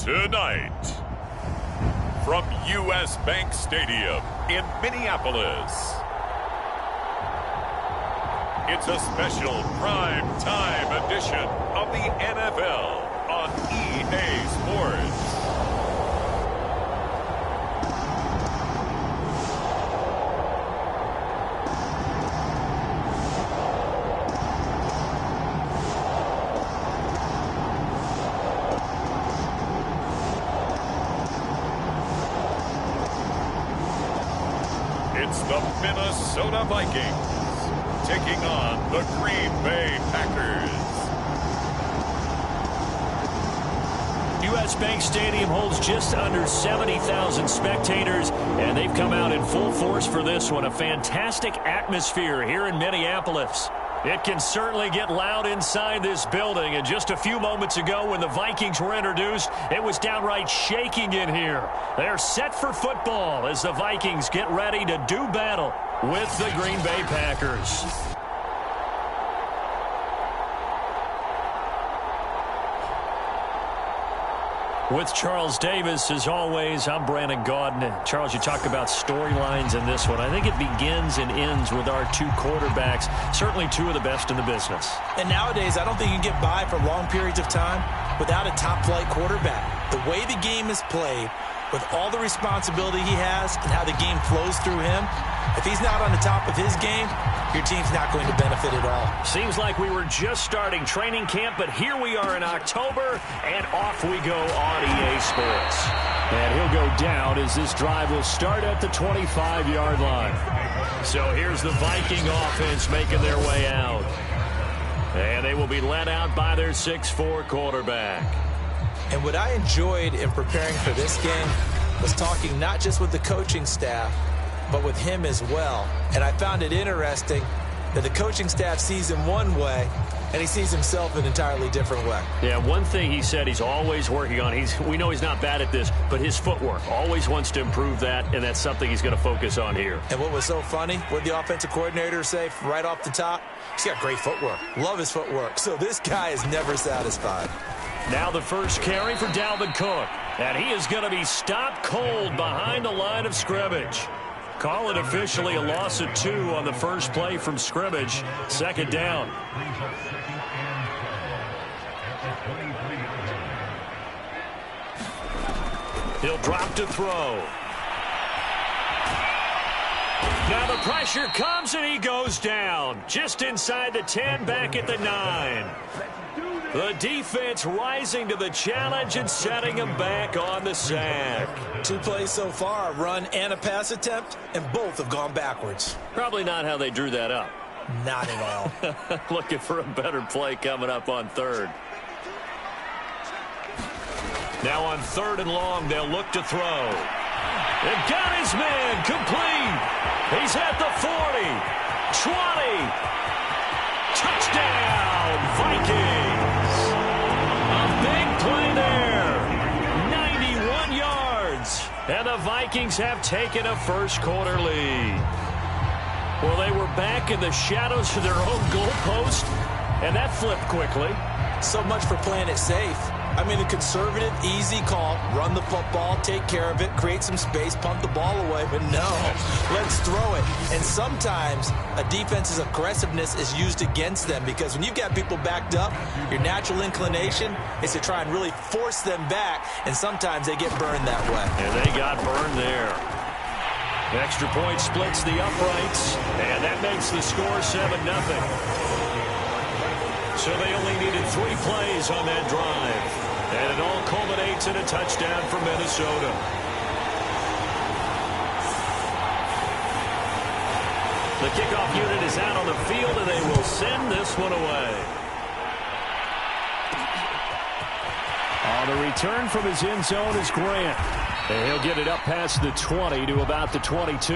Tonight, from U.S. Bank Stadium in Minneapolis, it's a special prime time edition of the NFL on EA Sports. It's the Minnesota Vikings taking on the Green Bay Packers. U.S. Bank Stadium holds just under 70,000 spectators, and they've come out in full force for this one. A fantastic atmosphere here in Minneapolis. It can certainly get loud inside this building, and just a few moments ago when the Vikings were introduced, it was downright shaking in here. They're set for football as the Vikings get ready to do battle with the Green Bay Packers. With Charles Davis, as always, I'm Brandon Gaudin. Charles, you talk about storylines in this one. I think it begins and ends with our two quarterbacks, certainly two of the best in the business. And nowadays, I don't think you can get by for long periods of time without a top-flight quarterback. The way the game is played, with all the responsibility he has and how the game flows through him, if he's not on the top of his game, your team's not going to benefit at all. Seems like we were just starting training camp, but here we are in October, and off we go on EA Sports. And he'll go down as this drive will start at the 25-yard line. So here's the Viking offense making their way out. And they will be led out by their 6'4" quarterback. And what I enjoyed in preparing for this game was talking not just with the coaching staff, but with him as well. And I found it interesting that the coaching staff sees him one way, and he sees himself an entirely different way. Yeah, one thing he said he's always working on, we know he's not bad at this, but his footwork, always wants to improve that, and that's something he's going to focus on here. And what was so funny, what did the offensive coordinator say right off the top? He's got great footwork. Love his footwork. So this guy is never satisfied. Now the first carry for Dalvin Cook, and he is going to be stopped cold behind the line of scrimmage. Call it officially a loss of 2 on the first play from scrimmage. Second down. He'll drop to throw. Now the pressure comes and he goes down. Just inside the 10, back at the 9. The defense rising to the challenge and setting him back on the sack. 2 plays so far, a run and a pass attempt, and both have gone backwards. Probably not how they drew that up. Not at all. Looking for a better play coming up on third. Now on 3rd and long, they'll look to throw. They've got his man complete. He's at the 40, 20. Touchdown, Vikings. A big play there. 91 yards. And the Vikings have taken a first-quarter lead. Well, they were back in the shadows of their own goalpost, and that flipped quickly. So much for playing it safe. I mean, the conservative, easy call, run the football, take care of it, create some space, punt the ball away. But no, let's throw it. And sometimes a defense's aggressiveness is used against them because when you've got people backed up, your natural inclination is to try and really force them back, and sometimes they get burned that way. And they got burned there. Extra point splits the uprights, and that makes the score 7-0. So they only needed 3 plays on that drive. And it all culminates in a touchdown for Minnesota. The kickoff unit is out on the field, and they will send this one away. On the return from his end zone is Grant. And he'll get it up past the 20 to about the 22.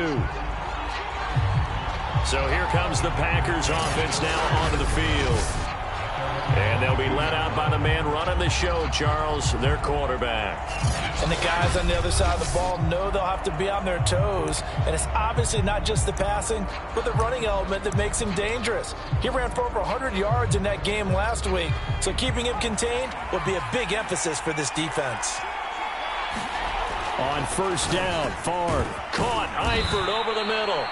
So here comes the Packers offense now onto the field. And they'll be let out by the man running the show, Charles, their quarterback. And the guys on the other side of the ball know they'll have to be on their toes. And it's obviously not just the passing, but the running element that makes him dangerous. He ran for over 100 yards in that game last week, so keeping him contained will be a big emphasis for this defense. On first down, Favre caught. Eifert over the middle.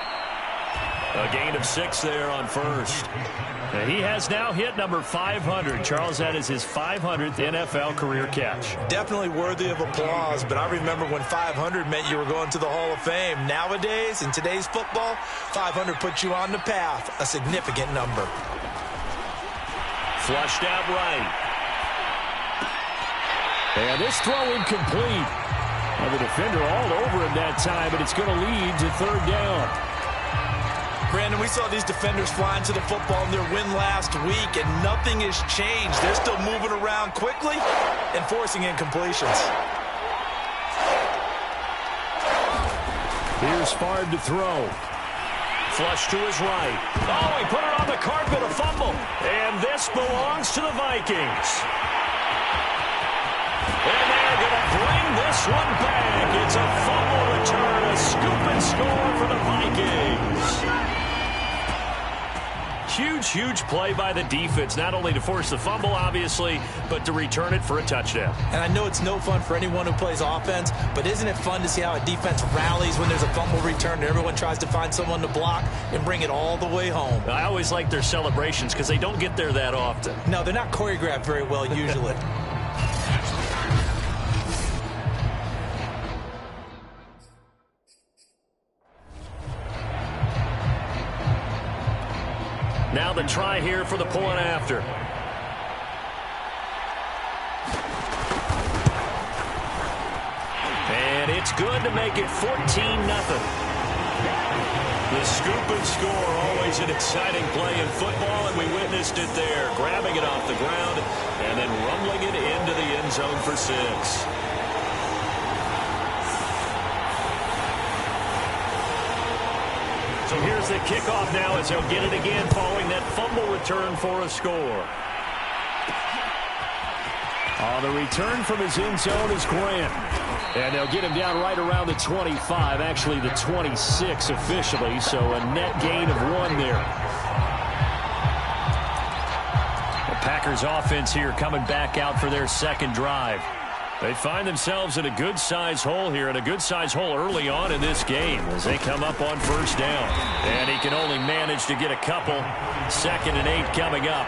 A gain of 6 there on first. He has now hit number 500. Charles, that is his 500th NFL career catch. Definitely worthy of applause, but I remember when 500 meant you were going to the Hall of Fame. Nowadays, in today's football, 500 puts you on the path, a significant number. Flushed out right. And this throw incomplete. Well, the defender all over him that time, but it's going to lead to third down. Brandon, we saw these defenders flying to the football in their win last week, and nothing has changed. They're still moving around quickly and forcing incompletions. Here's Favre to throw. Flush to his right. Oh, he put it on the carpet, a fumble. And this belongs to the Vikings. And they're going to bring this one back. It's a fumble return, a scoop and score for the Vikings. Huge play by the defense, not only to force the fumble, obviously, but to return it for a touchdown. And I know it's no fun for anyone who plays offense, but isn't it fun to see how a defense rallies when there's a fumble return and everyone tries to find someone to block and bring it all the way home? I always like their celebrations because they don't get there that often. No, they're not choreographed very well usually. Now the try here for the point after. And it's good to make it 14-0. The scoop and score, always an exciting play in football, and we witnessed it there, grabbing it off the ground and then rumbling it into the end zone for 6. So here's the kickoff now as he'll get it again following that fumble return for a score. The return from his end zone is Grant. And they'll get him down right around the 25, actually the 26 officially, so a net gain of 1 there. The Packers offense here coming back out for their second drive. They find themselves in a good-sized hole here, and a good-sized hole early on in this game as they come up on first down. And he can only manage to get a couple. 2nd and 8 coming up.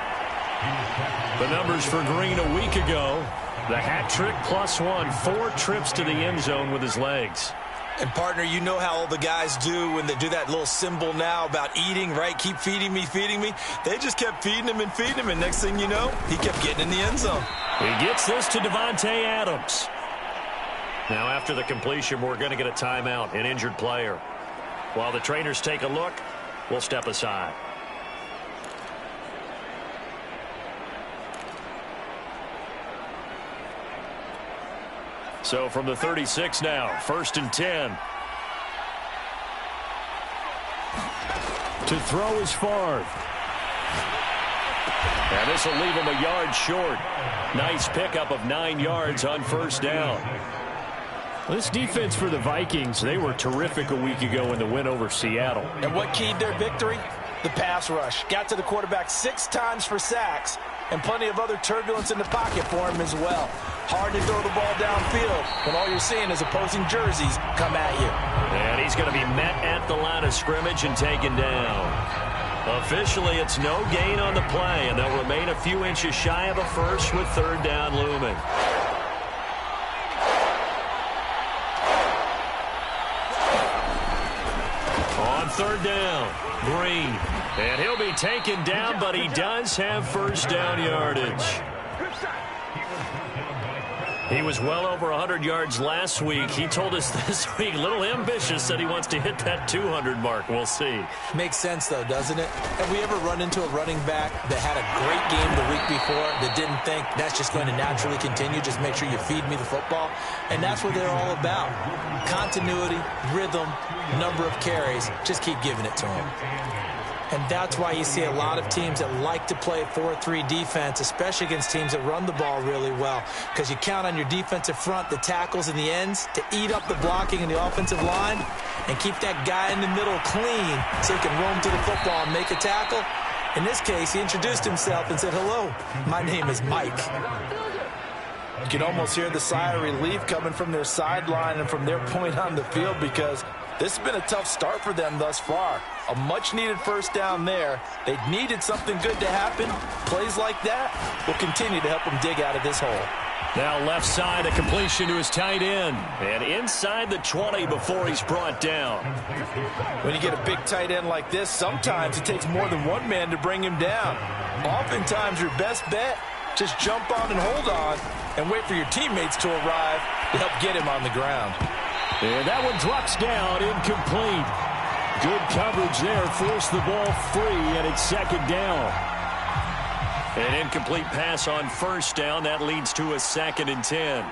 The numbers for Green a week ago. The hat trick +1, 4 trips to the end zone with his legs. And, partner, you know how all the guys do when they do that little symbol now about eating, right? Keep feeding me, feeding me. They just kept feeding him and feeding him, and next thing you know, he kept getting in the end zone. He gets this to Devontae Adams. Now, after the completion, we're going to get a timeout, an injured player. While the trainers take a look, we'll step aside. So from the 36 now, 1st and 10. To throw is Favre. And this will leave him a yard short. Nice pickup of 9 yards on first down. This defense for the Vikings, they were terrific a week ago in the win over Seattle. And what keyed their victory? The pass rush. Got to the quarterback 6 times for sacks, and plenty of other turbulence in the pocket for him as well. Hard to throw the ball downfield when all you're seeing is opposing jerseys come at you. And he's going to be met at the line of scrimmage and taken down. Officially, it's no gain on the play, and they'll remain a few inches shy of a first with third down looming. On third down, Green. And he'll be taken down, but he does have first down yardage. He was well over 100 yards last week. He told us this week, a little ambitious, that he wants to hit that 200 mark. We'll see. Makes sense, though, doesn't it? Have we ever run into a running back that had a great game the week before that didn't think that's just going to naturally continue, just make sure you feed me the football? And that's what they're all about. Continuity, rhythm, number of carries. Just keep giving it to him. And that's why you see a lot of teams that like to play a 4-3 defense, especially against teams that run the ball really well, because you count on your defensive front, the tackles and the ends, to eat up the blocking in the offensive line and keep that guy in the middle clean so he can roam to the football and make a tackle. In this case, he introduced himself and said, "Hello, my name is Mike." You can almost hear the sigh of relief coming from their sideline and from their point on the field, because this has been a tough start for them thus far. A much-needed first down there. They needed something good to happen. Plays like that will continue to help them dig out of this hole. Now left side, a completion to his tight end. And inside the 20 before he's brought down. When you get a big tight end like this, sometimes it takes more than one man to bring him down. Oftentimes your best bet, just jump on and hold on and wait for your teammates to arrive to help get him on the ground. And that one drops down, incomplete. Good coverage there, forced the ball free, and it's second down. An incomplete pass on first down. That leads to a 2nd and 10.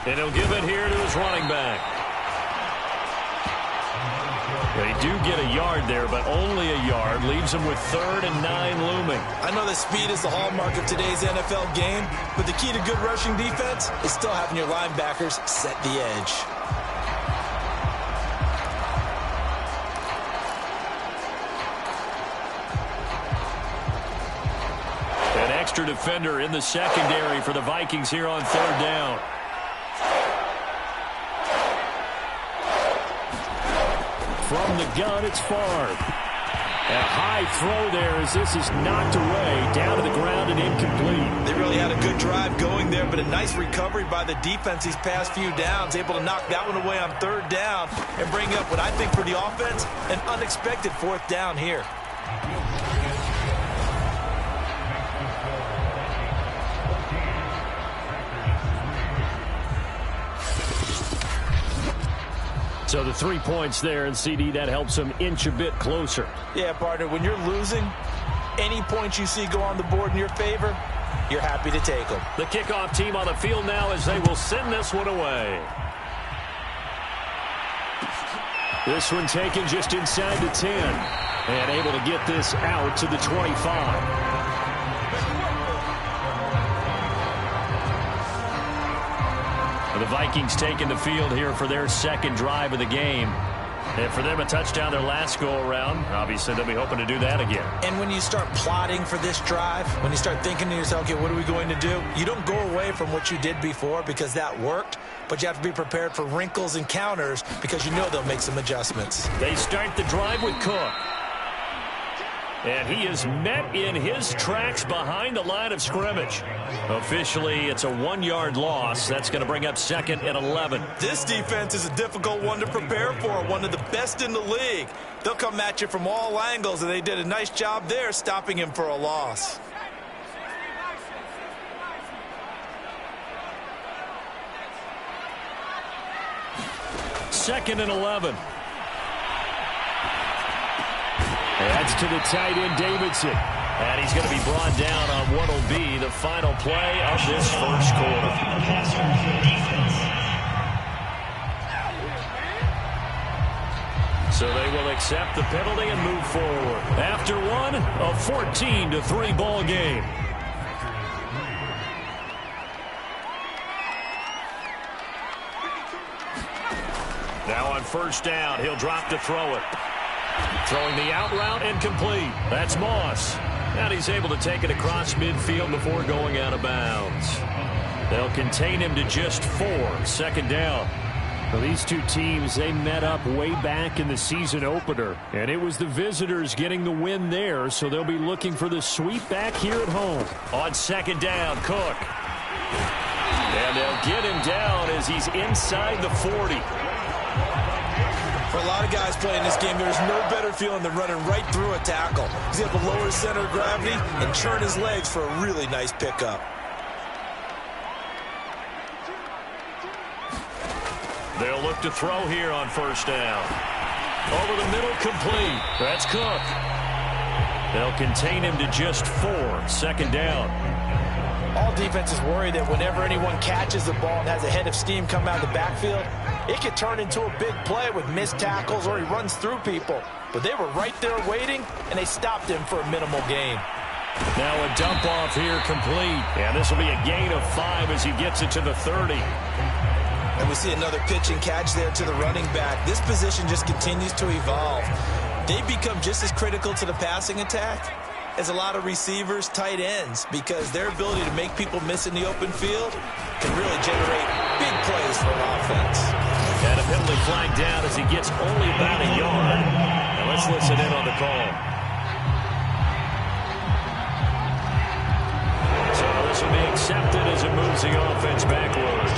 And he'll give it here to his running back. They do get a yard there, but only a yard. Leaves them with 3rd and 9 looming. I know that speed is the hallmark of today's NFL game, but the key to good rushing defense is still having your linebackers set the edge. An extra defender in the secondary for the Vikings here on 3rd down. From the gun, it's Favre. A high throw there as this is knocked away, down to the ground and incomplete. They really had a good drive going there, but a nice recovery by the defense these past few downs, able to knock that one away on 3rd down and bring up what I think for the offense, an unexpected 4th down here. So the 3 points there, and CD, that helps them inch a bit closer. Yeah, partner, when you're losing, any points you see go on the board in your favor, you're happy to take them. The kickoff team on the field now as they will send this one away. This one taken just inside the 10, and able to get this out to the 25. The Vikings taking the field here for their 2nd drive of the game. And for them, a touchdown their last go-around. Obviously, they'll be hoping to do that again. And when you start plotting for this drive, when you start thinking to yourself, okay, what are we going to do? You don't go away from what you did before because that worked, but you have to be prepared for wrinkles and counters because you know they'll make some adjustments. They start the drive with Cook. And he is met in his tracks behind the line of scrimmage. Officially, it's a 1-yard loss. That's going to bring up 2nd and 11. This defense is a difficult one to prepare for, one of the best in the league. They'll come at you from all angles, and they did a nice job there stopping him for a loss. Second and 11. That's to the tight end, Davidson. And he's going to be brought down on what will be the final play of this first quarter. So they will accept the penalty and move forward. After one, a 14-3 ball game. Now on first down, he'll drop to throw it. Throwing the out route, incomplete. That's Moss. And he's able to take it across midfield before going out of bounds. They'll contain him to just 4. Second down. Well, these two teams, they met up way back in the season opener. And it was the visitors getting the win there, so they'll be looking for the sweep back here at home. On second down, Cook. And they'll get him down as he's inside the 40. For a lot of guys playing this game, there's no better feeling than running right through a tackle. He's able to lower his center of gravity and churn his legs for a really nice pickup. They'll look to throw here on first down. Over the middle, complete. That's Cook. They'll contain him to just 4. Second down. All defenses worry that whenever anyone catches the ball and has a head of steam come out of the backfield, it could turn into a big play with missed tackles or he runs through people. But they were right there waiting, and they stopped him for a minimal gain. Now a dump off here complete. And this will be a gain of 5 as he gets it to the 30. And we see another pitch and catch there to the running back. This position just continues to evolve. They become just as critical to the passing attack is a lot of receivers, tight ends, because their ability to make people miss in the open field can really generate big plays for an offense. And a penalty flag down as he gets only about a yard. Now let's listen in on the call. So this will be accepted as it moves the offense backwards.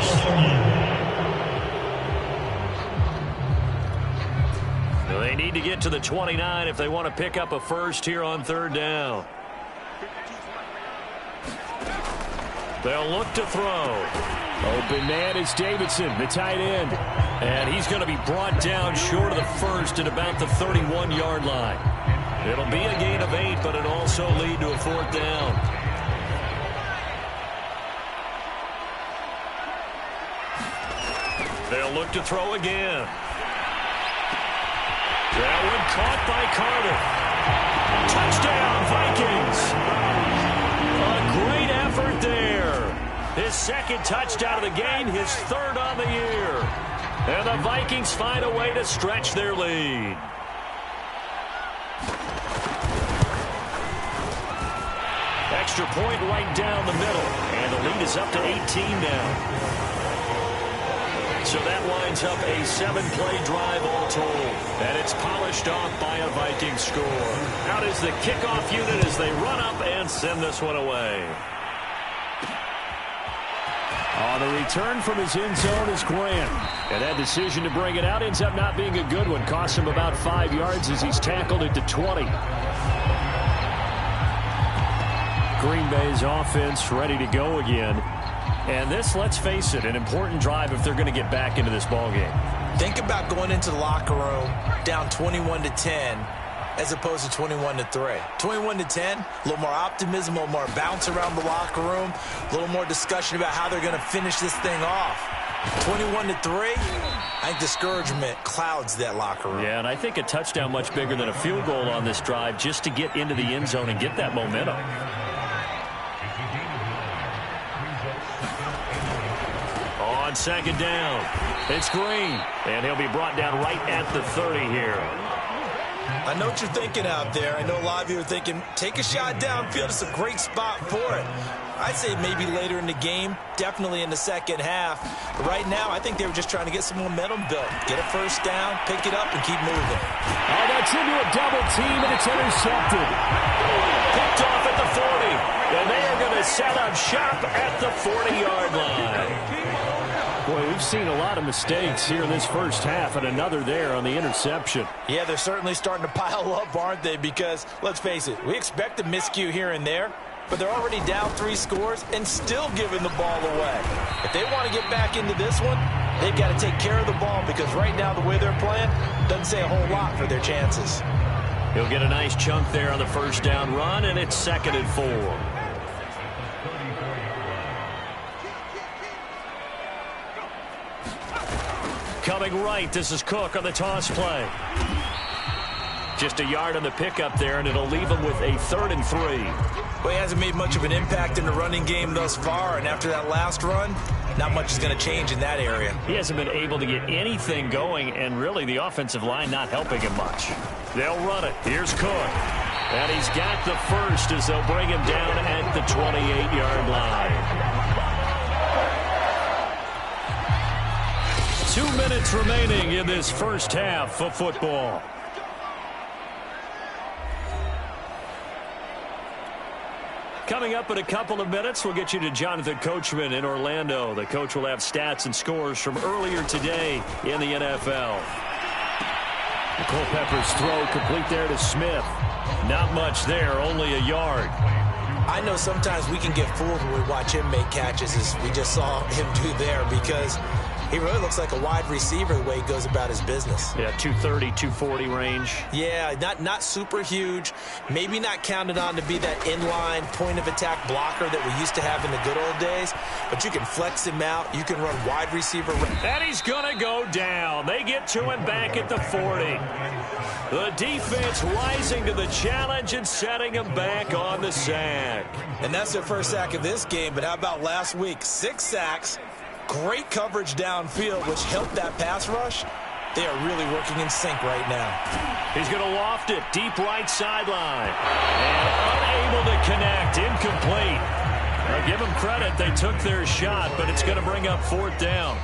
They need to get to the 29 if they want to pick up a first here on third down. They'll look to throw. Open man is Davidson, the tight end. And he's going to be brought down short of the first at about the 31-yard line. It'll be a gain of 8, but it'll also lead to a fourth down. They'll look to throw again. That one caught by Carter. Touchdown, Vikings. A great effort there. His second touchdown of the game, his third on the year. And the Vikings find a way to stretch their lead. Extra point right down the middle. And the lead is up to 18 now. So that winds up a 7-play drive all told. And it's polished off by a Viking score. Out is the kickoff unit as they run up and send this one away. On the return from his end zone is Grant. And that decision to bring it out ends up not being a good one. Costs him about 5 yards as he's tackled it to 20. Green Bay's offense ready to go again. And this, let's face it, an important drive if they're going to get back into this ballgame. Think about going into the locker room down 21-10 as opposed to 21-3. 21-10, a little more optimism, a little more bounce around the locker room, a little more discussion about how they're going to finish this thing off. 21-3, I think discouragement clouds that locker room. Yeah, and I think a touchdown much bigger than a field goal on this drive just to get into the end zone and get that momentum. On second down, it's Green, and he'll be brought down right at the 30 here. I know what you're thinking out there. I know a lot of you are thinking, take a shot downfield. It's a great spot for it. I'd say maybe later in the game, definitely in the second half. But right now, I think they were just trying to get some momentum built. Get a first down, pick it up, and keep moving. Oh, that's into a double team, and it's intercepted. Picked off at the 40, and they are going to set up shop at the 40-yard line. Boy, we've seen a lot of mistakes here in this first half, and another there on the interception. Yeah, they're certainly starting to pile up, aren't they? Because, let's face it, we expect a miscue here and there, but they're already down 3 scores and still giving the ball away. If they want to get back into this one, they've got to take care of the ball, because right now the way they're playing doesn't say a whole lot for their chances. He'll get a nice chunk there on the first down run, and it's 2nd and 4. Coming right, this is Cook on the toss play. Just a yard on the pickup there, and it'll leave him with a 3rd and 3. Well, he hasn't made much of an impact in the running game thus far, and after that last run, not much is going to change in that area. He hasn't been able to get anything going, and really the offensive line not helping him much. They'll run it. Here's Cook. And he's got the first as they'll bring him down at the 28-yard line. 2 minutes remaining in this first half of football. Coming up in a couple of minutes, we'll get you to Jonathan Coachman in Orlando. The coach will have stats and scores from earlier today in the NFL. Culpepper's throw complete there to Smith. Not much there, only a yard. I know sometimes we can get fooled when we watch him make catches, as we just saw him do there, because he really looks like a wide receiver the way he goes about his business. Yeah, 230, 240 range. Yeah, not super huge. Maybe not counted on to be that inline point-of-attack blocker that we used to have in the good old days. But you can flex him out. You can run wide receiver. And he's going to go down. They get to him back at the 40. The defense rising to the challenge and setting him back on the sack. And that's their first sack of this game. But how about last week? 6 sacks. Great coverage downfield, which helped that pass rush. They are really working in sync right now. He's going to loft it deep right sideline. And unable to connect. Incomplete. Now give them credit. They took their shot, but it's going to bring up 4th down.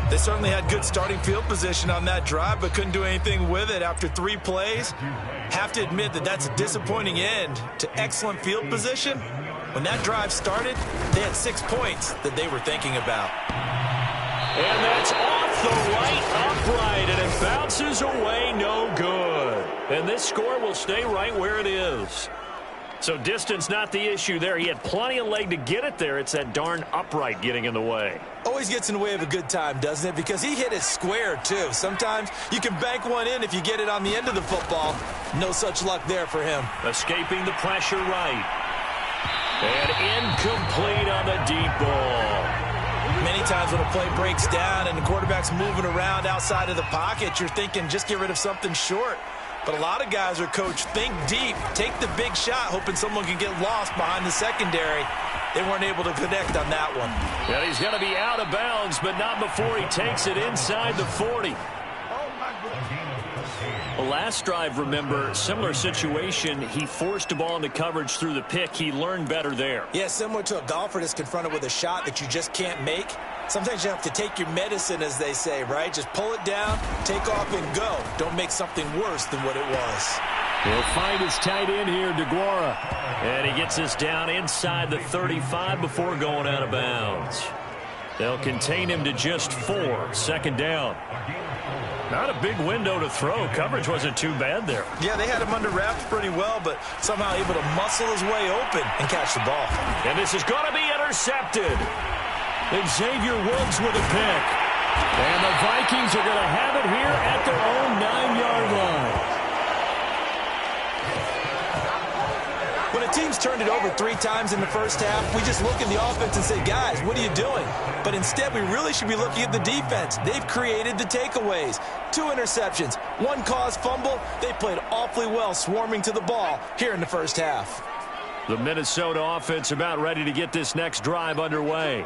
They certainly had good starting field position on that drive, but couldn't do anything with it after 3 plays. Have to admit that that's a disappointing end to excellent field position. When that drive started, they had 6 points that they were thinking about. And that's off the right upright, and it bounces away, no good. And this score will stay right where it is. So distance not the issue there. He had plenty of leg to get it there. It's that darn upright getting in the way. Always gets in the way of a good time, doesn't it? Because he hit it square, too. Sometimes you can bank one in if you get it on the end of the football. No such luck there for him. Escaping the pressure right. And incomplete on the deep ball. Many times when a play breaks down and the quarterback's moving around outside of the pocket, you're thinking just get rid of something short. But a lot of guys are coached, think deep, take the big shot, hoping someone can get lost behind the secondary. They weren't able to connect on that one. Yeah, he's going to be out of bounds, but not before he takes it inside the 40. The last drive, remember, similar situation. He forced a ball into coverage through the pick. He learned better there. Yeah, similar to a golfer that's confronted with a shot that you just can't make. Sometimes you have to take your medicine, as they say, right? Just pull it down, take off, and go. Don't make something worse than what it was. He'll find his tight end here, DeGuara. And he gets us down inside the 35 before going out of bounds. They'll contain him to just 4. 2nd down. Not a big window to throw. Coverage wasn't too bad there. Yeah, they had him under wraps pretty well, but somehow able to muscle his way open and catch the ball. And this is going to be intercepted. Xavier Woods with a pick. And the Vikings are going to have it here at their own 9-yard line. When a team's turned it over 3 times in the first half, we just look at the offense and say, guys, what are you doing? But instead, we really should be looking at the defense. They've created the takeaways. 2 interceptions, 1 caused fumble. They played awfully well swarming to the ball here in the first half. The Minnesota offense about ready to get this next drive underway.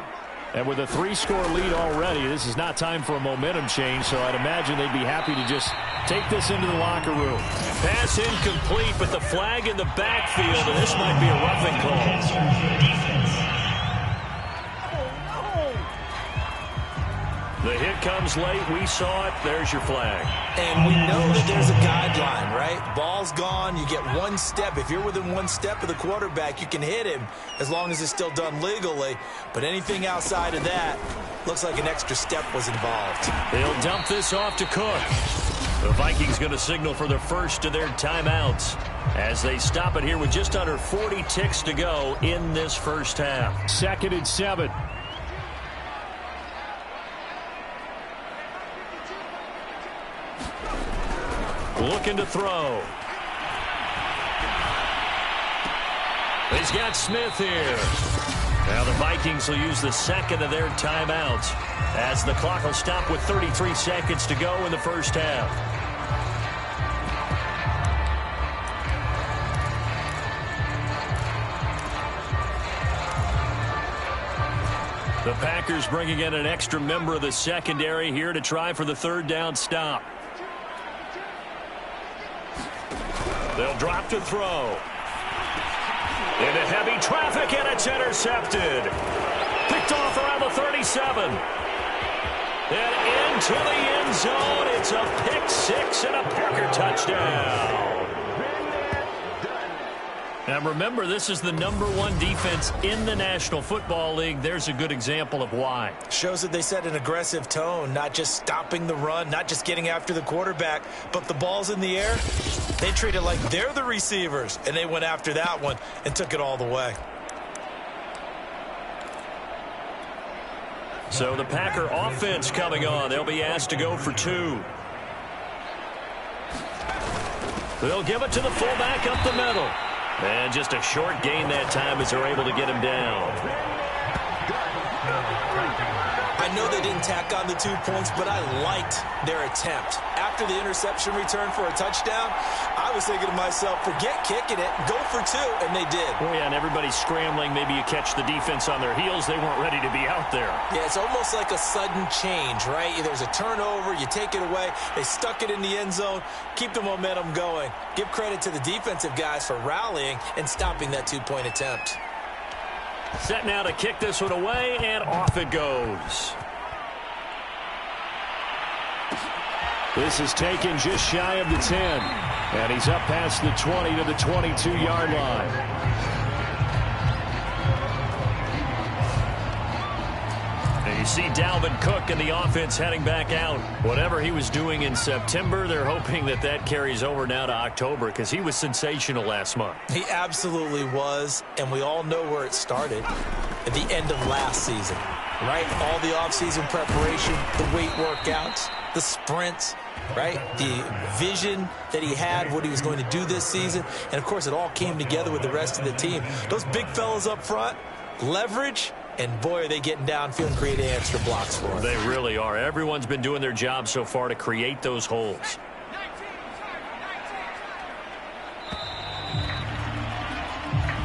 And with a 3-score lead already, this is not time for a momentum change, so I'd imagine they'd be happy to just take this into the locker room. Pass incomplete, but the flag in the backfield, and this might be a roughing call. The hit comes late. We saw it. There's your flag. And we know that there's a guideline, right? Ball's gone. You get 1 step. If you're within 1 step of the quarterback, you can hit him as long as it's still done legally. But anything outside of that looks like an extra step was involved. They'll dump this off to Cook. The Vikings going to signal for their first of their timeouts as they stop it here with just under 40 ticks to go in this first half. 2nd and 7. Looking to throw. He's got Smith here. Now the Vikings will use the 2nd of their timeouts as the clock will stop with 33 seconds to go in the first half. The Packers bringing in an extra member of the secondary here to try for the 3rd down stop. They'll drop to throw. Into heavy traffic, and it's intercepted. Picked off around the 37. And into the end zone. It's a pick 6 and a Packer touchdown. Now remember, this is the #1 defense in the National Football League. There's a good example of why. Shows that they set an aggressive tone, not just stopping the run, not just getting after the quarterback, but the ball's in the air. They treat it like they're the receivers, and they went after that one and took it all the way. So the Packer offense coming on. They'll be asked to go for 2. They'll give it to the fullback up the middle. And just a short gain that time as they're able to get him down. I know they didn't tack on the 2 points, but I liked their attempt. After the interception return for a touchdown, I was thinking to myself, forget kicking it, go for two, and they did. Oh, yeah, and everybody's scrambling. Maybe you catch the defense on their heels. They weren't ready to be out there. Yeah, it's almost like a sudden change, right? There's a turnover, you take it away, they stuck it in the end zone, keep the momentum going. Give credit to the defensive guys for rallying and stopping that two-point attempt. Set now to kick this one away, and off it goes. This is taken just shy of the 10. And he's up past the 20 to the 22-yard line. And you see Dalvin Cook and the offense heading back out. Whatever he was doing in September, they're hoping that that carries over now to October because he was sensational last month. He absolutely was, and we all know where it started at the end of last season, right? All the offseason preparation, the weight workouts, the sprints, right? The vision that he had, what he was going to do this season. And, of course, it all came together with the rest of the team. Those big fellas up front, leverage, and, boy, are they getting downfield and creating extra blocks for him. They really are. Everyone's been doing their job so far to create those holes.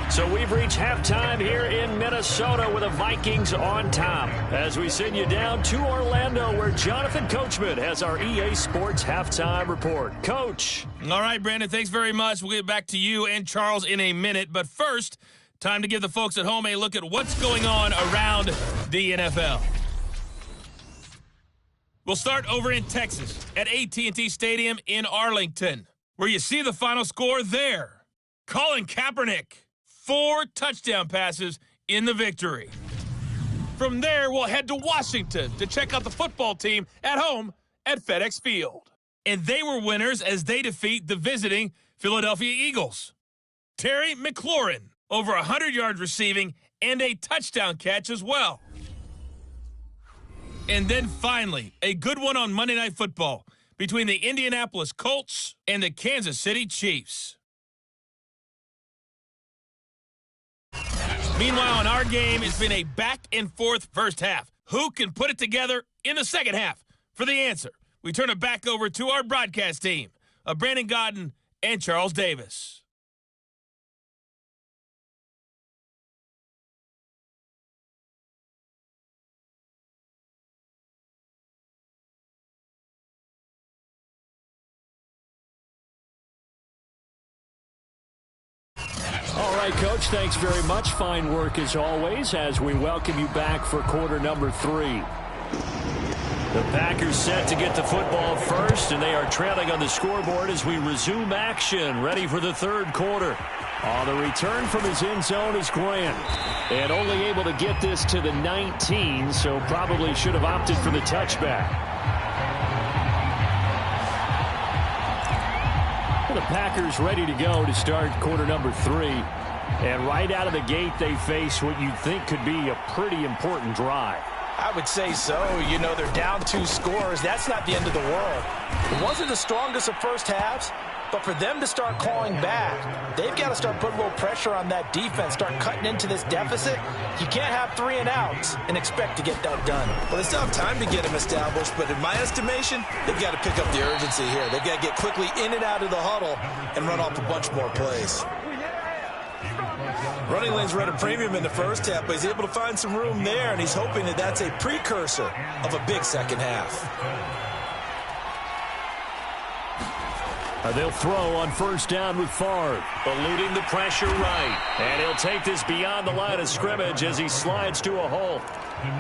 So we've reached halftime here in Minnesota with the Vikings on top as we send you down to Orlando where Jonathan Coachman has our EA Sports halftime report. Coach. All right, Brandon, thanks very much. We'll get back to you and Charles in a minute. But first, time to give the folks at home a look at what's going on around the NFL. We'll start over in Texas at AT&T Stadium in Arlington, where you see the final score there. Colin Kaepernick. 4 touchdown passes in the victory. From there, we'll head to Washington to check out the football team at home at FedEx Field. And they were winners as they defeat the visiting Philadelphia Eagles. Terry McLaurin, over 100 yards receiving and a touchdown catch as well. And then finally, a good one on Monday Night Football between the Indianapolis Colts and the Kansas City Chiefs. Meanwhile, in our game, it's been a back-and-forth first half. Who can put it together in the second half? For the answer, we turn it back over to our broadcast team of Brandon Godden and Charles Davis. All right, Coach, thanks very much. Fine work as always as we welcome you back for quarter number 3. The Packers set to get the football first, and they are trailing on the scoreboard as we resume action, ready for the third quarter. On the return from his end zone is Grant. And only able to get this to the 19, so probably should have opted for the touchback. The Packers ready to go to start quarter number 3. And right out of the gate, they face what you'd think could be a pretty important drive. I would say so. You know, they're down 2 scores. That's not the end of the world. It wasn't the strongest of first halves, but for them to start clawing back, they've got to start putting a little pressure on that defense, start cutting into this deficit. You can't have 3 and outs and expect to get that done. Well, they still have time to get them established, but in my estimation, they've got to pick up the urgency here. They've got to get quickly in and out of the huddle and run off a bunch more plays. Running lanes were at a premium in the first half, but he's able to find some room there, and he's hoping that that's a precursor of a big second half. They'll throw on first down with Favre. Eluding the pressure right. And he'll take this beyond the line of scrimmage as he slides to a hole.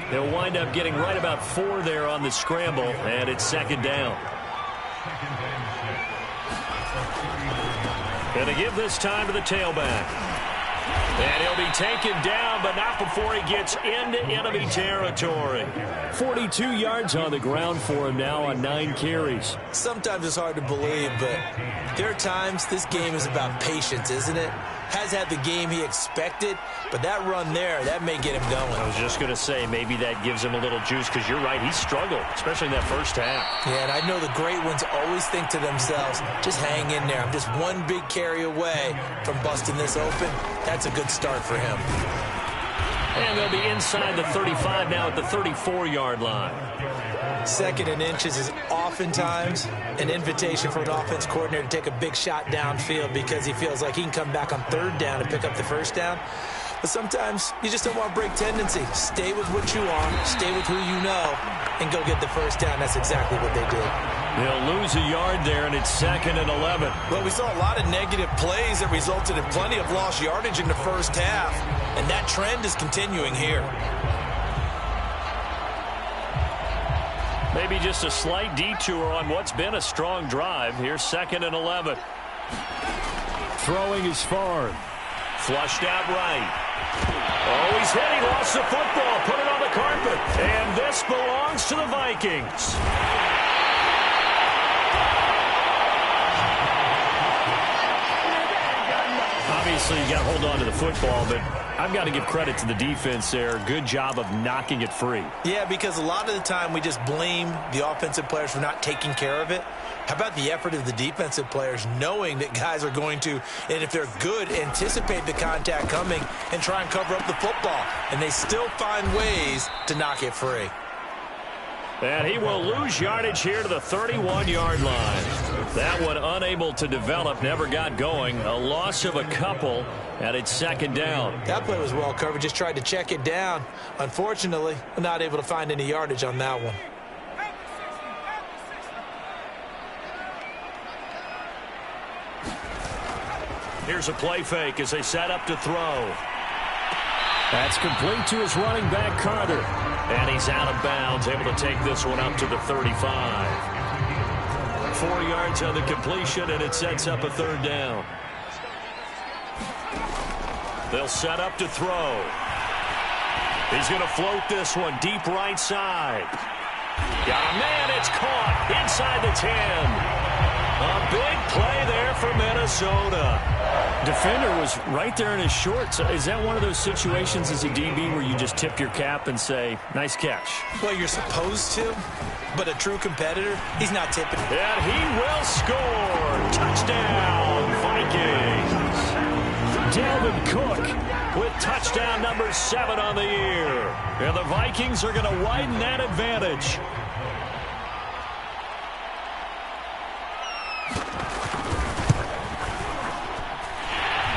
They'll wind up getting right about 4 there on the scramble, and it's second down. Going to give this time to the tailback. And he'll be taken down, but not before he gets into enemy territory. 42 yards on the ground for him now on 9 carries. Sometimes it's hard to believe, but there are times this game is about patience, isn't it? Has had the game he expected, but that run there, that may get him going. I was just going to say, maybe that gives him a little juice, because you're right, he struggled, especially in that first half. Yeah, and I know the great ones always think to themselves, just hang in there. I'm just one big carry away from busting this open. That's a good start for him. And they'll be inside the 35 now at the 34-yard line. 2nd and inches is oftentimes an invitation for an offense coordinator to take a big shot downfield because he feels like he can come back on 3rd down and pick up the 1st down. But sometimes you just don't want to break tendency. Stay with what you are, stay with who you know, and go get the 1st down. That's exactly what they did. They'll lose a yard there, and it's 2nd and 11. Well, we saw a lot of negative plays that resulted in plenty of lost yardage in the first half, and that trend is continuing here. Maybe just a slight detour on what's been a strong drive. Here's 2nd and 11. Throwing is Favre. Flushed out right. Oh, he's hit. He lost the football. Put it on the carpet. And this belongs to the Vikings. Obviously, you got to hold on to the football, but I've got to give credit to the defense there. Good job of knocking it free. Yeah, because a lot of the time we just blame the offensive players for not taking care of it. How about the effort of the defensive players knowing that guys are going to, and if they're good, anticipate the contact coming and try and cover up the football. And they still find ways to knock it free. And he will lose yardage here to the 31-yard line. That one unable to develop, never got going. A loss of a couple, and it's 2nd down. That play was well covered, just tried to check it down. Unfortunately, not able to find any yardage on that one. Here's a play fake as they set up to throw. That's complete to his running back, Carter. And he's out of bounds, able to take this one up to the 35. 4 yards on the completion, and it sets up a 3rd down. They'll set up to throw. He's going to float this one deep right side. Got a man, it's caught inside the 10. A big play there for Minnesota. Defender was right there in his shorts. Is that one of those situations as a DB where you just tip your cap and say, nice catch? Well, you're supposed to, but a true competitor, he's not tipping. And he will score. Touchdown, Vikings. Dalvin Cook with touchdown number 7 on the year. And the Vikings are going to widen that advantage.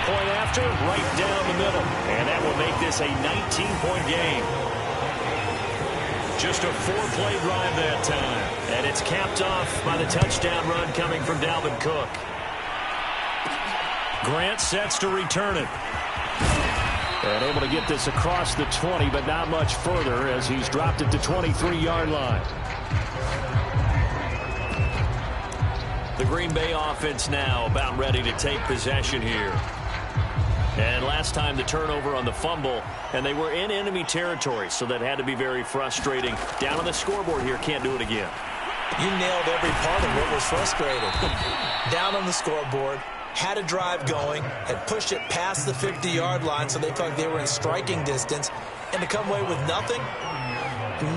Point after, right down the middle. And that will make this a 19-point game. Just a 4-play drive that time. And it's capped off by the touchdown run coming from Dalvin Cook. Grant sets to return it. And able to get this across the 20, but not much further as he's dropped it to 23-yard line. The Green Bay offense now about ready to take possession here. And last time the turnover on the fumble, and they were in enemy territory, so that had to be very frustrating. Down on the scoreboard here, can't do it again. You nailed every part of what was frustrating. Down on the scoreboard, had a drive going, had pushed it past the 50-yard line, so they felt like they were in striking distance, and to come away with nothing,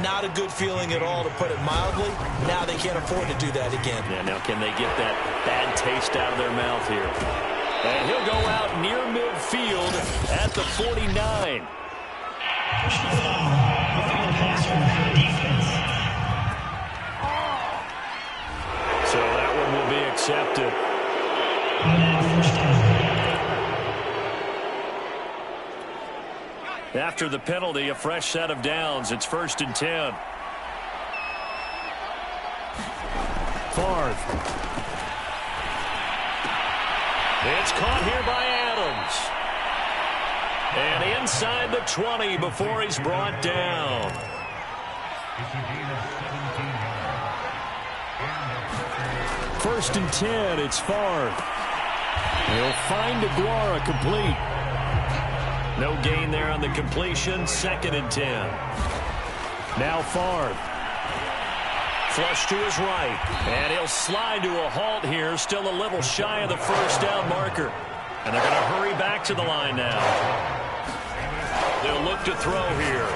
not a good feeling at all, to put it mildly. Now they can't afford to do that again. Yeah, now can they get that bad taste out of their mouth here? And he'll go out near midfield at the 49. So that one will be accepted. After the penalty, a fresh set of downs. It's 1st and 10. Favre. It's caught here by Adams. And inside the 20 before he's brought down. First and 10, it's Favre. He'll find Aguara complete. No gain there on the completion. 2nd and 10. Now Favre. Flush to his right. And he'll slide to a halt here. Still a little shy of the 1st down marker. And they're going to hurry back to the line now. They'll look to throw here.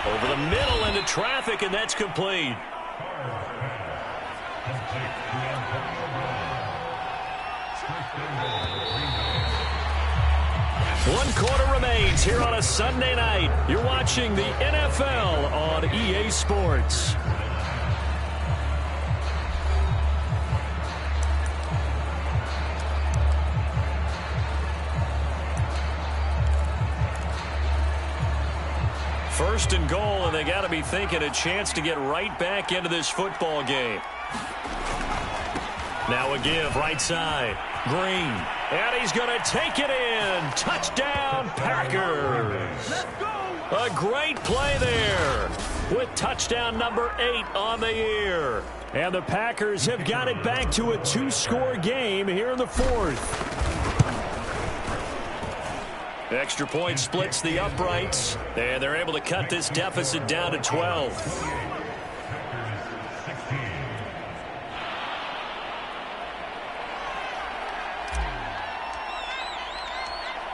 Over the middle into traffic, and that's complete. 1 quarter remains here on a Sunday night. You're watching the NFL on EA Sports. First and goal, and they got to be thinking a chance to get right back into this football game. Now a give, right side. Green. And he's going to take it in. Touchdown, Packers. A great play there with touchdown number 8 on the year. And the Packers have got it back to a 2-score game here in the 4th. Extra point splits the uprights, and they're able to cut this deficit down to 12.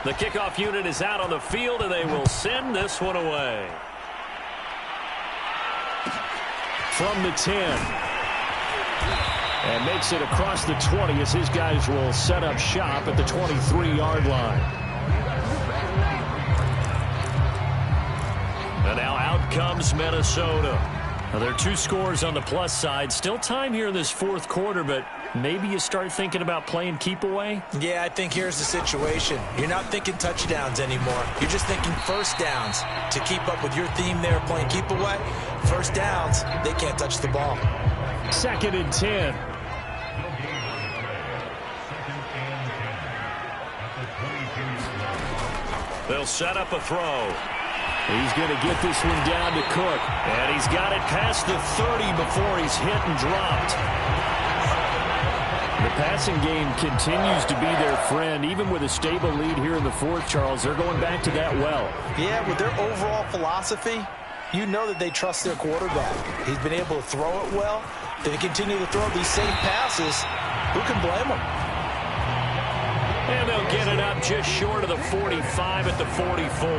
The kickoff unit is out on the field, and they will send this one away. From the 10. And makes it across the 20 as his guys will set up shop at the 23-yard line. And now out comes Minnesota. Now, there are 2 scores on the plus side. Still time here in this 4th quarter, but maybe you start thinking about playing keep away? Yeah, I think here's the situation. You're not thinking touchdowns anymore. You're just thinking first downs. To keep up with your theme there playing keep away, first downs, they can't touch the ball. 2nd and 10. They'll set up a throw. He's going to get this one down to Cook. And he's got it past the 30 before he's hit and dropped. The passing game continues to be their friend. Even with a stable lead here in the 4th, Charles, they're going back to that well. Yeah, with their overall philosophy, you know that they trust their quarterback. He's been able to throw it well. They continue to throw these safe passes. Who can blame them? And they'll get it up just short of the 45 at the 44.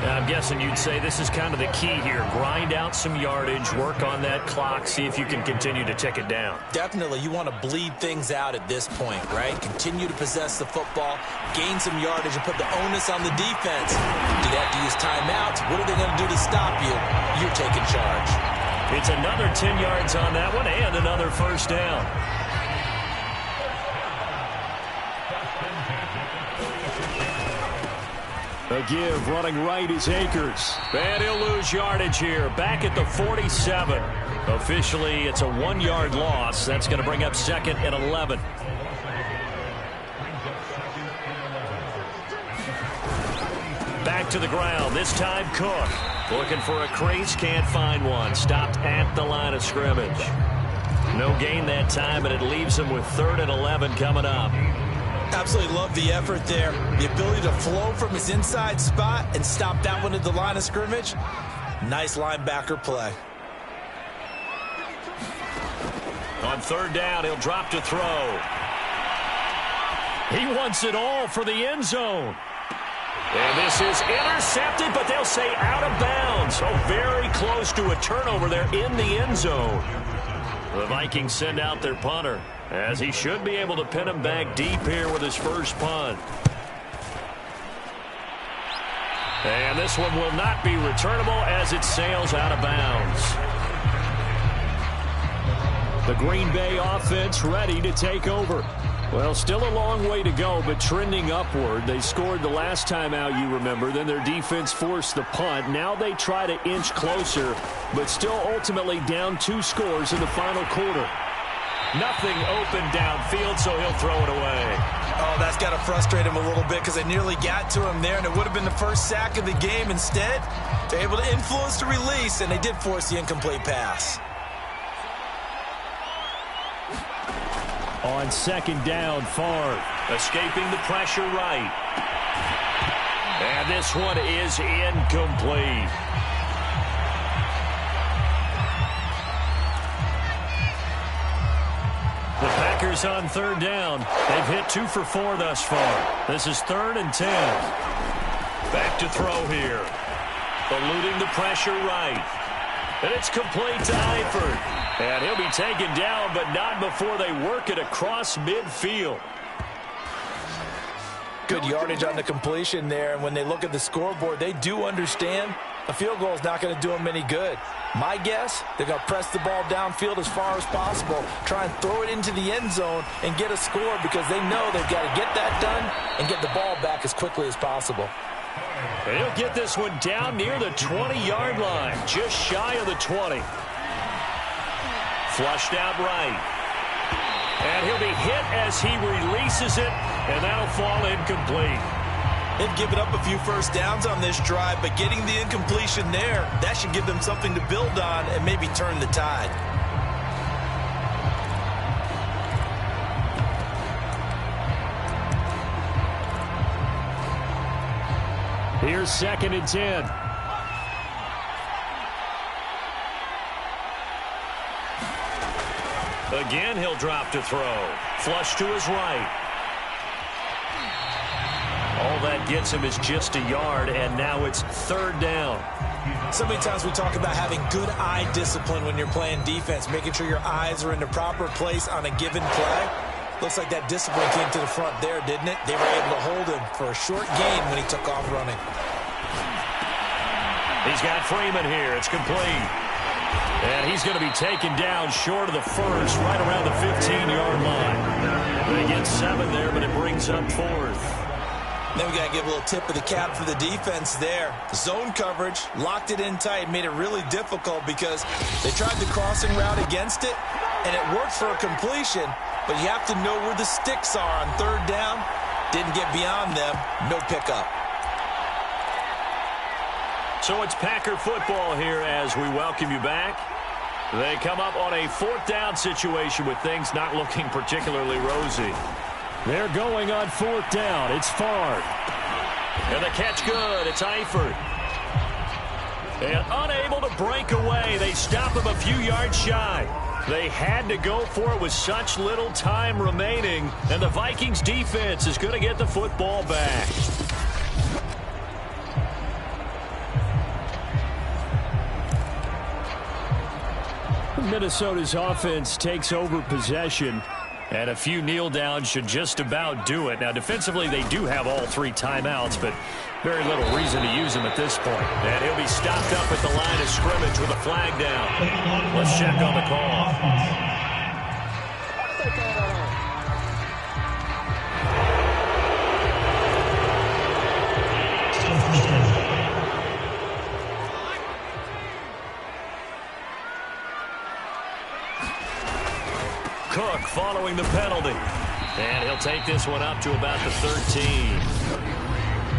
Now, I'm guessing you'd say this is kind of the key here. Grind out some yardage, work on that clock, see if you can continue to tick it down. Definitely. You want to bleed things out at this point, right? Continue to possess the football, gain some yardage, and put the onus on the defense. Do they have to use timeouts? What are they going to do to stop you? You're taking charge. It's another 10 yards on that one and another first down. A give, running right is Akers. And he'll lose yardage here, back at the 47. Officially, it's a 1-yard loss. That's going to bring up 2nd and 11. Back to the ground, this time Cook. Looking for a crease, can't find one. Stopped at the line of scrimmage. No gain that time, and it leaves him with 3rd and 11 coming up. Absolutely love the effort there. The ability to flow from his inside spot and stop that one at the line of scrimmage. Nice linebacker play. On 3rd down, he'll drop to throw. He wants it all for the end zone. And this is intercepted, but they'll say out of bounds. Oh, very close to a turnover there in the end zone. The Vikings send out their punter, as he should be able to pin him back deep here with his first punt. And this one will not be returnable as it sails out of bounds. The Green Bay offense ready to take over. Well, still a long way to go, but trending upward. They scored the last time out, you remember. Then their defense forced the punt. Now they try to inch closer, but still ultimately down 2 scores in the final quarter. Nothing open downfield, so he'll throw it away. Oh, that's got to frustrate him a little bit because they nearly got to him there, and it would have been the first sack of the game. Instead, they're able to influence the release, and they did force the incomplete pass. On 2nd down, Favre escaping the pressure right. And this one is incomplete. The Packers on 3rd down. They've hit 2 for 4 thus far. This is 3rd and 10. Back to throw here. Eluding the pressure right. And it's complete to Eifert. And he'll be taken down, but not before they work it across midfield. Good yardage on the completion there, and when they look at the scoreboard, they do understand a field goal is not going to do them any good. My guess, they're going to press the ball downfield as far as possible, try and throw it into the end zone and get a score because they know they've got to get that done and get the ball back as quickly as possible. And he'll get this one down near the 20-yard line, just shy of the 20. Flushed out right. And he'll be hit as he releases it, and that'll fall incomplete. They've given up a few first downs on this drive, but getting the incompletion there, that should give them something to build on and maybe turn the tide. Here's 2nd and 10. Again, he'll drop to throw. Flush to his right. All that gets him is just a yard, and now it's 3rd down. So many times we talk about having good eye discipline when you're playing defense, making sure your eyes are in the proper place on a given play. Looks like that discipline came to the front there, didn't it? They were able to hold him for a short gain when he took off running. He's got Freeman here. It's complete. And he's going to be taken down short of the first, right around the 15-yard line. They get 7 there, but it brings up 4th. Then we got to give a little tip of the cap for the defense there. Zone coverage, locked it in tight, made it really difficult because they tried the crossing route against it, and it worked for a completion, but you have to know where the sticks are on 3rd down. Didn't get beyond them, no pickup. So it's Packer football here as we welcome you back. They come up on a 4th down situation with things not looking particularly rosy. They're going on 4th down. It's Favre. And the catch good. It's Eifert. And unable to break away. They stop him a few yards shy. They had to go for it with such little time remaining. And the Vikings defense is going to get the football back. Minnesota's offense takes over possession. And a few kneel downs should just about do it. Now, defensively, they do have all 3 timeouts, but very little reason to use them at this point. And he'll be stopped up at the line of scrimmage with a flag down. Let's check on the call. Cook following the penalty. And he'll take this one up to about the 13.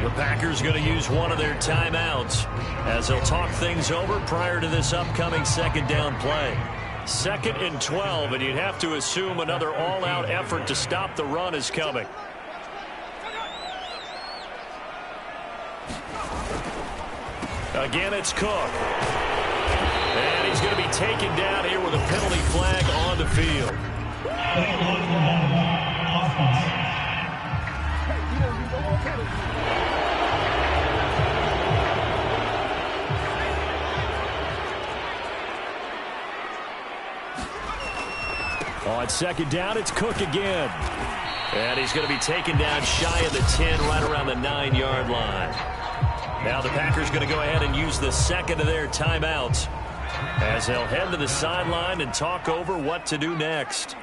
The Packers going to use one of their timeouts as they'll talk things over prior to this upcoming 2nd down play. 2nd and 12, and you'd have to assume another all-out effort to stop the run is coming. Again, it's Cook. And he's going to be taken down here with a penalty flag on the field. On 2nd down, it's Cook again. And he's going to be taken down shy of the 10, right around the 9-yard line. Now the Packers going to go ahead and use the 2nd of their timeouts as they'll head to the sideline and talk over what to do next.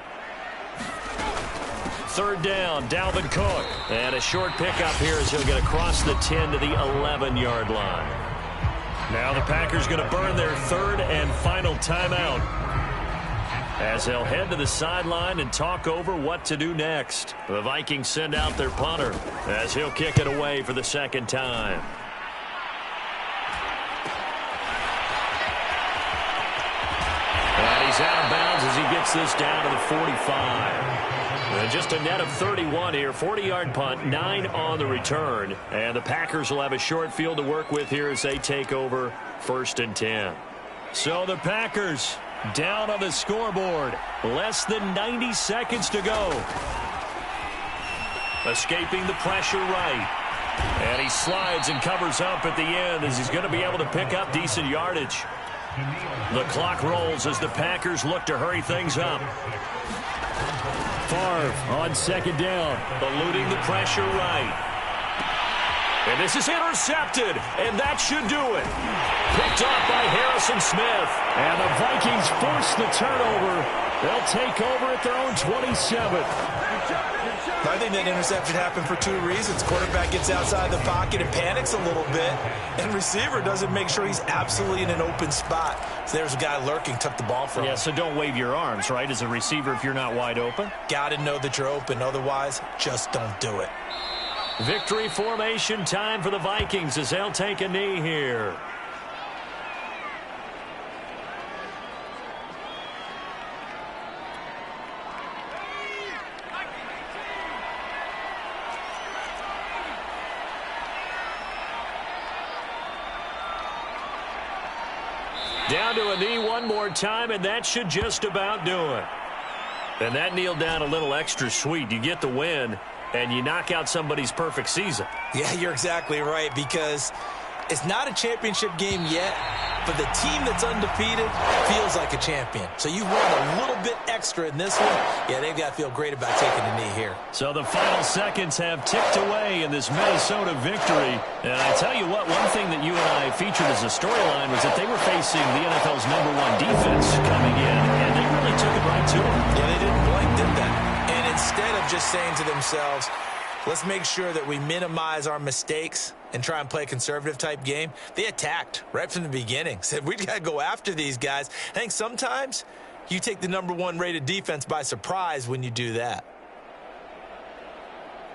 3rd down, Dalvin Cook. And a short pickup here as he'll get across the 10 to the 11-yard line. Now the Packers going to burn their 3rd and final timeout as they'll head to the sideline and talk over what to do next. The Vikings send out their punter as he'll kick it away for the 2nd time. And he's out of bounds as he gets this down to the 45. And just a net of 31 here, 40-yard punt, 9 on the return. And the Packers will have a short field to work with here as they take over 1st and 10. So the Packers down on the scoreboard. Less than 90 seconds to go. Escaping the pressure right. And he slides and covers up at the end as he's going to be able to pick up decent yardage. The clock rolls as the Packers look to hurry things up. Favre on 2nd down. Eluding the pressure right. And this is intercepted, and that should do it. Picked off by Harrison Smith. And the Vikings force the turnover. They'll take over at their own 27. I think that interception happened for two reasons. Quarterback gets outside the pocket and panics a little bit, and receiver doesn't make sure he's absolutely in an open spot. So there's a guy lurking, took the ball from him. Yeah, so don't wave your arms, right, as a receiver if you're not wide open. Got to know that you're open. Otherwise, just don't do it. Victory formation time for the Vikings as they'll take a knee here. Down to a knee one more time, and that should just about do it. And that kneeled down a little extra sweet. You get the win, and you knock out somebody's perfect season. Yeah, you're exactly right, because it's not a championship game yet, but the team that's undefeated feels like a champion. So you won a little bit extra in this one. Yeah, they've got to feel great about taking a knee here. So the final seconds have ticked away in this Minnesota victory. And I tell you what, one thing that you and I featured as a storyline was that they were facing the NFL's #1 defense coming in, and they really took it right to them. Yeah, they didn't blink, did they? And instead of just saying to themselves, let's make sure that we minimize our mistakes and try and play a conservative-type game, they attacked right from the beginning. Said, we got to go after these guys. I think sometimes you take the #1 rated defense by surprise when you do that.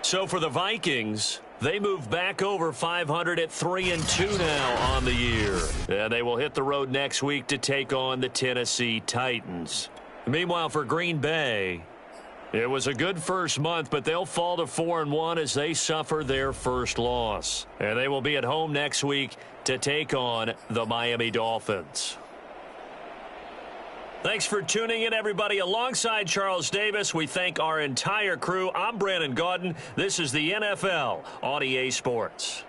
So for the Vikings, they move back over 500 at 3-2 now on the year. And they will hit the road next week to take on the Tennessee Titans. Meanwhile, for Green Bay, it was a good first month, but they'll fall to 4-1 as they suffer their first loss. And they will be at home next week to take on the Miami Dolphins. Thanks for tuning in, everybody. Alongside Charles Davis, we thank our entire crew. I'm Brandon Gaudin. This is the NFL on EA Sports.